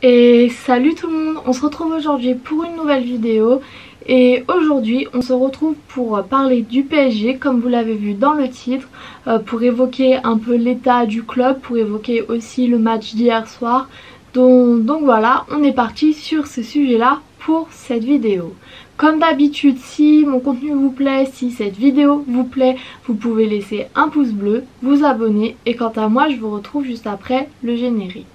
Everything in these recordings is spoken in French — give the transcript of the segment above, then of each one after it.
Et salut tout le monde, on se retrouve aujourd'hui pour une nouvelle vidéo. Et aujourd'hui on se retrouve pour parler du PSG comme vous l'avez vu dans le titre, pour évoquer un peu l'état du club, pour évoquer aussi le match d'hier soir. Donc voilà, on est parti sur ce sujet là pour cette vidéo. Comme d'habitude, si mon contenu vous plaît, si cette vidéo vous plaît, vous pouvez laisser un pouce bleu, vous abonner et quant à moi je vous retrouve juste après le générique.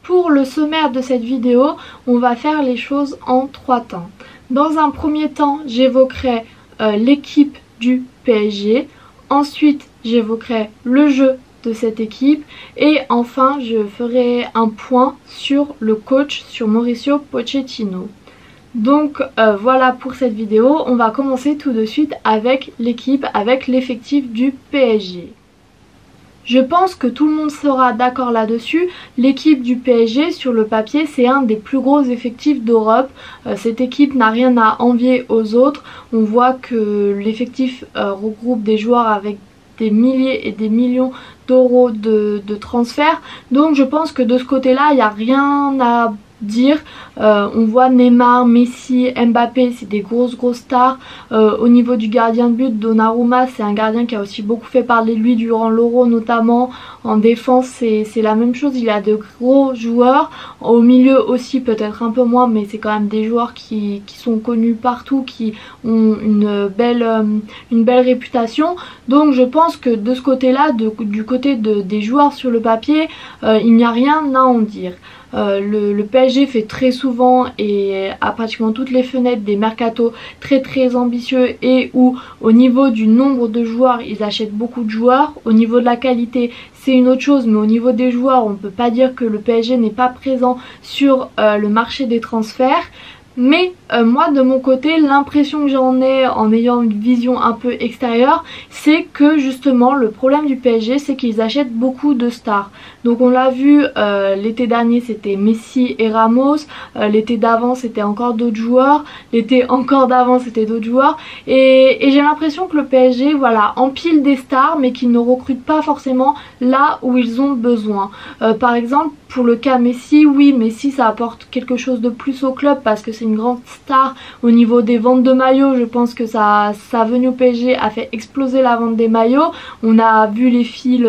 Pour le sommaire de cette vidéo, on va faire les choses en 3 temps. Dans un premier temps, j'évoquerai l'équipe du PSG. Ensuite, j'évoquerai le jeu de cette équipe. Et enfin, je ferai un point sur le coach, sur Mauricio Pochettino. Donc voilà pour cette vidéo. On va commencer tout de suite avec l'équipe, avec l'effectif du PSG. Je pense que tout le monde sera d'accord là-dessus. L'équipe du PSG sur le papier c'est un des plus gros effectifs d'Europe. Cette équipe n'a rien à envier aux autres. On voit que l'effectif regroupe des joueurs avec des milliers et des millions d'euros de transfert. Donc je pense que de ce côté-là il n'y a rien à dire. On voit Neymar, Messi, Mbappé, c'est des grosses stars. Au niveau du gardien de but, Donnarumma, c'est un gardien qui a aussi beaucoup fait parler de lui durant l'Euro notamment. En défense c'est la même chose, il y a de gros joueurs. Au milieu aussi peut-être un peu moins, mais c'est quand même des joueurs qui sont connus partout, qui ont une belle réputation. Donc je pense que de ce côté-là, du côté des joueurs sur le papier, il n'y a rien à en dire. Le PSG fait très souvent et à pratiquement toutes les fenêtres des mercatos très ambitieux et où au niveau du nombre de joueurs ils achètent beaucoup de joueurs. Au niveau de la qualité c'est une autre chose, mais au niveau des joueurs on ne peut pas dire que le PSG n'est pas présent sur le marché des transferts. Mais moi de mon côté l'impression que j'en ai en ayant une vision un peu extérieure, c'est que justement le problème du PSG c'est qu'ils achètent beaucoup de stars. Donc on l'a vu l'été dernier c'était Messi et Ramos, l'été d'avant c'était encore d'autres joueurs, l'été encore d'avant c'était d'autres joueurs et j'ai l'impression que le PSG voilà empile des stars mais qu'ils ne recrutent pas forcément là où ils ont besoin. Par exemple pour le cas Messi, oui Messi ça apporte quelque chose de plus au club parce que c'est une grande star au niveau des ventes de maillots. Je pense que sa venue au PSG a fait exploser la vente des maillots. On a vu les fils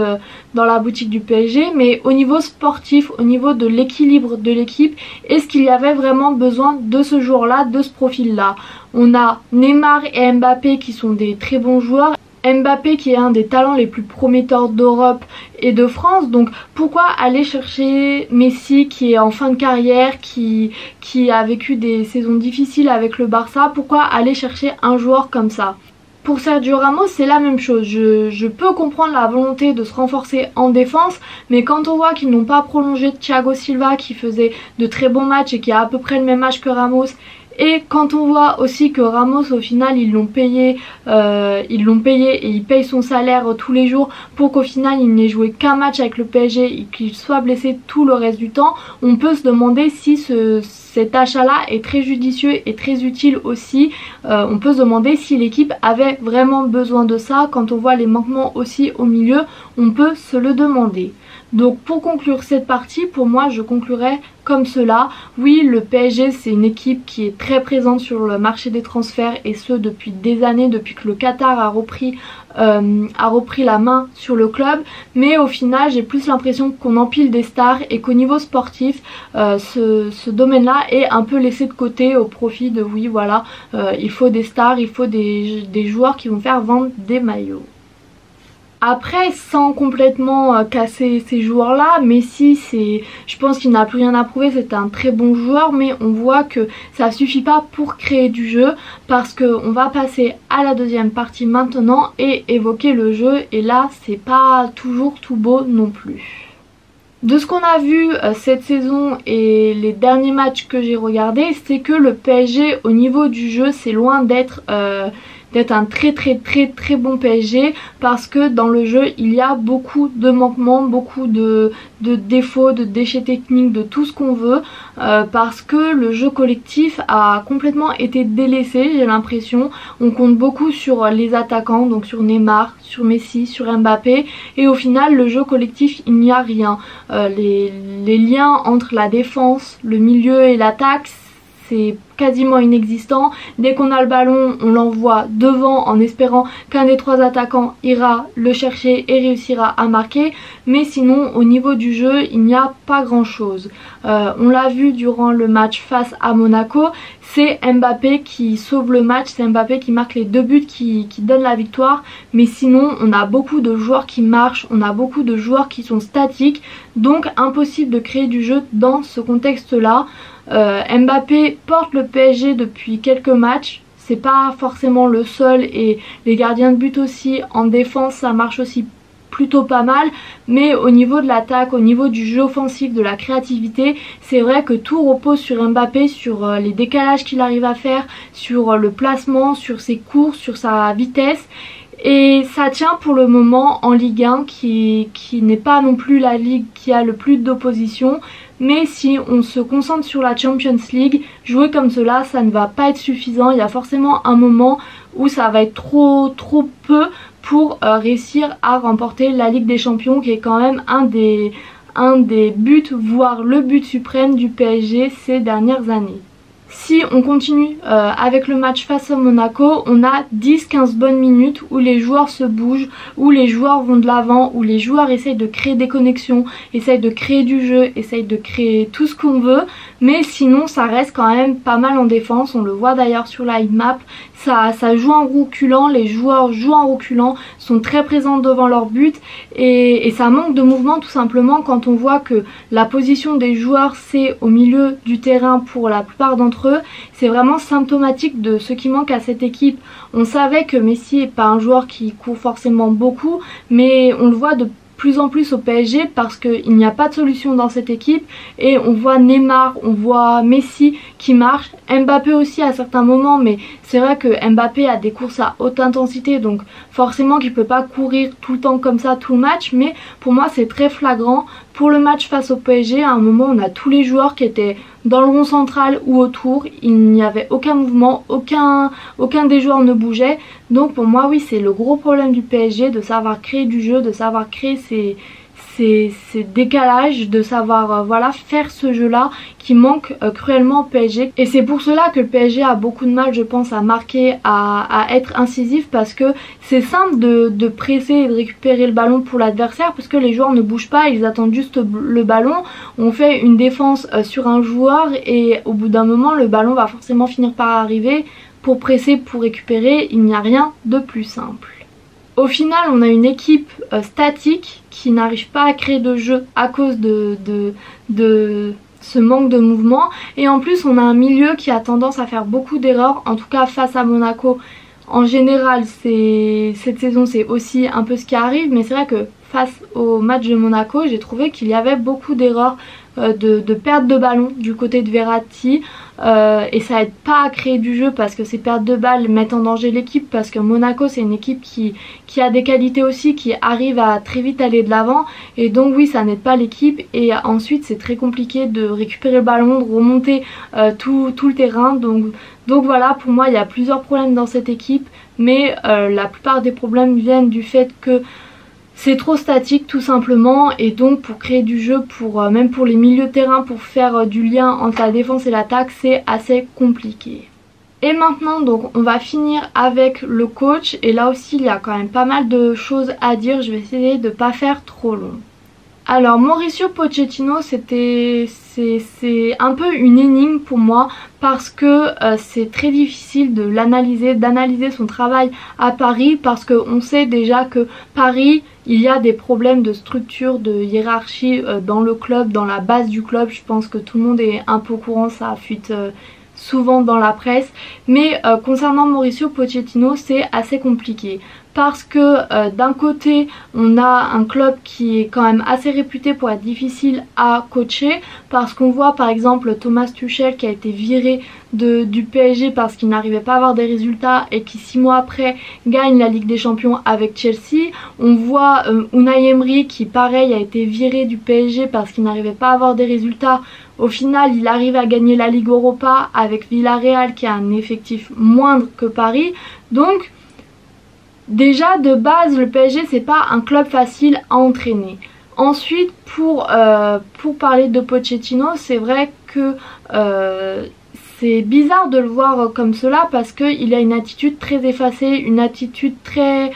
dans la boutique du PSG, mais au niveau sportif, au niveau de l'équilibre de l'équipe, est-ce qu'il y avait vraiment besoin de ce joueur-là, de ce profil-là? On a Neymar et Mbappé qui sont des très bons joueurs. Mbappé qui est un des talents les plus prometteurs d'Europe et de France, donc pourquoi aller chercher Messi qui est en fin de carrière, qui a vécu des saisons difficiles avec le Barça? Pourquoi aller chercher un joueur comme ça? Pour Sergio Ramos c'est la même chose, je peux comprendre la volonté de se renforcer en défense, mais quand on voit qu'ils n'ont pas prolongé Thiago Silva qui faisait de très bons matchs et qui a à peu près le même âge que Ramos, et quand on voit aussi que Ramos au final ils l'ont payé et il paye son salaire tous les jours pour qu'au final il n'ait joué qu'un match avec le PSG et qu'il soit blessé tout le reste du temps, on peut se demander si cet achat là est très judicieux et très utile aussi. On peut se demander si l'équipe avait vraiment besoin de ça. Quand on voit les manquements aussi au milieu, on peut se le demander. Donc pour conclure cette partie, pour moi je conclurai comme cela. Oui, le PSG c'est une équipe qui est très présente sur le marché des transferts et ce depuis des années, depuis que le Qatar a repris la main sur le club, mais au final j'ai plus l'impression qu'on empile des stars et qu'au niveau sportif ce domaine là est un peu laissé de côté au profit de oui voilà il faut des stars, il faut des joueurs qui vont faire vendre des maillots. Après, sans complètement casser ces joueurs-là, Messi, je pense qu'il n'a plus rien à prouver, c'est un très bon joueur, mais on voit que ça suffit pas pour créer du jeu, parce qu'on va passer à la deuxième partie maintenant et évoquer le jeu, et là, c'est pas toujours tout beau non plus. De ce qu'on a vu cette saison et les derniers matchs que j'ai regardés, c'est que le PSG au niveau du jeu c'est loin d'être d'être un très bon PSG, parce que dans le jeu il y a beaucoup de manquements, beaucoup de défauts, de déchets techniques, de tout ce qu'on veut, parce que le jeu collectif a complètement été délaissé, j'ai l'impression. On compte beaucoup sur les attaquants, donc sur Neymar, sur Messi, sur Mbappé, et au final le jeu collectif il n'y a rien. Les liens entre la défense, le milieu et l'attaque, c'est quasiment inexistant. Dès qu'on a le ballon, on l'envoie devant en espérant qu'un des trois attaquants ira le chercher et réussira à marquer. Mais sinon, au niveau du jeu, il n'y a pas grand chose. On l'a vu durant le match face à Monaco, c'est Mbappé qui sauve le match, c'est Mbappé qui marque les 2 buts qui donnent la victoire. Mais sinon, on a beaucoup de joueurs qui marchent, on a beaucoup de joueurs qui sont statiques. Donc impossible de créer du jeu dans ce contexte-là. Mbappé porte le PSG depuis quelques matchs, c'est pas forcément le seul, et les gardiens de but aussi. En défense ça marche aussi plutôt pas mal, mais au niveau de l'attaque, au niveau du jeu offensif, de la créativité, c'est vrai que tout repose sur Mbappé, sur les décalages qu'il arrive à faire, sur le placement, sur ses courses, sur sa vitesse. Et ça tient pour le moment en Ligue 1 qui n'est pas non plus la ligue qui a le plus d'opposition. Mais si on se concentre sur la Champions League, jouer comme cela, ça ne va pas être suffisant. Il y a forcément un moment où ça va être trop peu pour réussir à remporter la Ligue des Champions, qui est quand même un des buts, voire le but suprême du PSG ces dernières années. Si on continue avec le match face à Monaco, on a 10-15 bonnes minutes où les joueurs se bougent, où les joueurs vont de l'avant, où les joueurs essayent de créer des connexions, essayent de créer du jeu, essayent de créer tout ce qu'on veut. Mais sinon ça reste quand même pas mal en défense, on le voit d'ailleurs sur la heatmap, ça joue en reculant, les joueurs jouent en reculant, sont très présents devant leur but, et ça manque de mouvement tout simplement quand on voit que la position des joueurs c'est au milieu du terrain pour la plupart d'entre eux. C'est vraiment symptomatique de ce qui manque à cette équipe. On savait que Messi n'est pas un joueur qui court forcément beaucoup, mais on le voit de plus en plus au PSG parce qu'il n'y a pas de solution dans cette équipe, et on voit Neymar, on voit Messi qui marche, Mbappé aussi à certains moments, mais c'est vrai que Mbappé a des courses à haute intensité, donc forcément qu'il peut pas courir tout le temps comme ça tout le match. Mais pour moi c'est très flagrant. Pour le match face au PSG, à un moment on a tous les joueurs qui étaient dans le rond central ou autour, il n'y avait aucun mouvement, aucun des joueurs ne bougeait. Donc pour moi oui, c'est le gros problème du PSG, de savoir créer du jeu, de savoir créer ces décalages, de savoir voilà, faire ce jeu là qui manque cruellement au PSG. Et c'est pour cela que le PSG a beaucoup de mal, je pense, à marquer, à être incisif, parce que c'est simple de presser et de récupérer le ballon pour l'adversaire, parce que les joueurs ne bougent pas, ils attendent juste le ballon. On fait une défense sur un joueur et au bout d'un moment le ballon va forcément finir par arriver. Pour presser, pour récupérer, il n'y a rien de plus simple. Au final, on a une équipe statique qui n'arrive pas à créer de jeu à cause de ce manque de mouvement. Et en plus, on a un milieu qui a tendance à faire beaucoup d'erreurs, en tout cas face à Monaco. En général, cette saison, c'est aussi un peu ce qui arrive, mais c'est vrai que face au match de Monaco, j'ai trouvé qu'il y avait beaucoup d'erreurs, de perte de ballon du côté de Verratti, et ça aide pas à créer du jeu parce que ces pertes de balles mettent en danger l'équipe, parce que Monaco c'est une équipe qui a des qualités aussi, qui arrive à très vite aller de l'avant, et donc oui, ça n'aide pas l'équipe, et ensuite c'est très compliqué de récupérer le ballon, de remonter tout le terrain. Donc voilà, pour moi il y a plusieurs problèmes dans cette équipe, mais la plupart des problèmes viennent du fait que c'est trop statique tout simplement, et donc pour créer du jeu, même pour les milieux de terrain, pour faire du lien entre la défense et l'attaque, c'est assez compliqué. Et maintenant donc on va finir avec le coach, et là aussi il y a quand même pas mal de choses à dire, je vais essayer de pas faire trop long. Alors Mauricio Pochettino, c'est un peu une énigme pour moi, parce que c'est très difficile de l'analyser, d'analyser son travail à Paris, parce qu'on sait déjà que Paris, il y a des problèmes de structure, de hiérarchie dans le club, dans la base du club. Je pense que tout le monde est un peu au courant, ça fuite souvent dans la presse. Mais concernant Mauricio Pochettino, c'est assez compliqué. Parce que d'un côté on a un club qui est quand même assez réputé pour être difficile à coacher, parce qu'on voit par exemple Thomas Tuchel qui a été viré du PSG parce qu'il n'arrivait pas à avoir des résultats et qui 6 mois après gagne la Ligue des Champions avec Chelsea. On voit Unai Emery qui pareil a été viré du PSG parce qu'il n'arrivait pas à avoir des résultats. Au final il arrive à gagner la Ligue Europa avec Villarreal qui a un effectif moindre que Paris. Donc déjà de base le PSG c'est pas un club facile à entraîner. Ensuite pour parler de Pochettino, c'est vrai que c'est bizarre de le voir comme cela parce qu'il a une attitude très effacée, une attitude très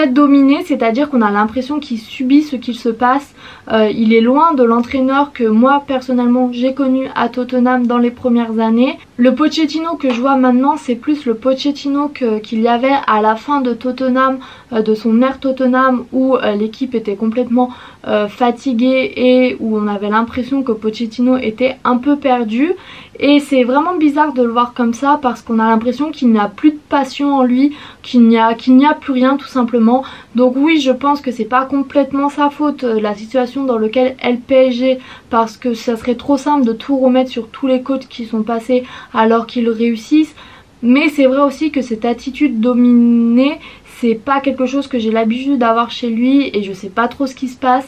dominée, c'est-à-dire qu'on a l'impression qu'il subit ce qu'il se passe. Il est loin de l'entraîneur que moi personnellement j'ai connu à Tottenham dans les premières années. Le Pochettino que je vois maintenant c'est plus le Pochettino qu'il y avait à la fin de Tottenham, de son ère Tottenham où l'équipe était complètement fatiguée et où on avait l'impression que Pochettino était un peu perdu. Et c'est vraiment bizarre de le voir comme ça parce qu'on a l'impression qu'il n'y a plus de passion en lui, qu'il n'y a plus rien tout simplement. Donc oui, je pense que c'est pas complètement sa faute la situation dans laquelle est le PSG, parce que ça serait trop simple de tout remettre sur tous les coachs qui sont passés alors qu'ils réussissent. Mais c'est vrai aussi que cette attitude dominée, c'est pas quelque chose que j'ai l'habitude d'avoir chez lui et je sais pas trop ce qui se passe.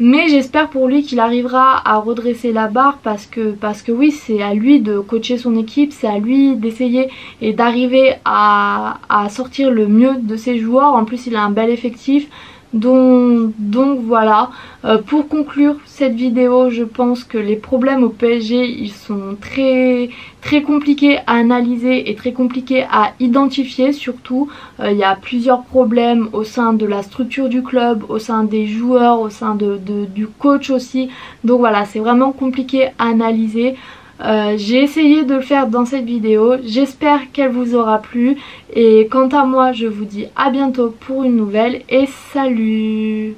Mais j'espère pour lui qu'il arrivera à redresser la barre parce que oui, c'est à lui de coacher son équipe, c'est à lui d'essayer et d'arriver à sortir le mieux de ses joueurs. En plus il a un bel effectif. Donc voilà, pour conclure cette vidéo, je pense que les problèmes au PSG ils sont très compliqués à analyser et très compliqués à identifier surtout. Il y a plusieurs problèmes au sein de la structure du club, au sein des joueurs, au sein du coach aussi. Donc voilà, c'est vraiment compliqué à analyser. J'ai essayé de le faire dans cette vidéo, j'espère qu'elle vous aura plu et quant à moi je vous dis à bientôt pour une nouvelle et salut.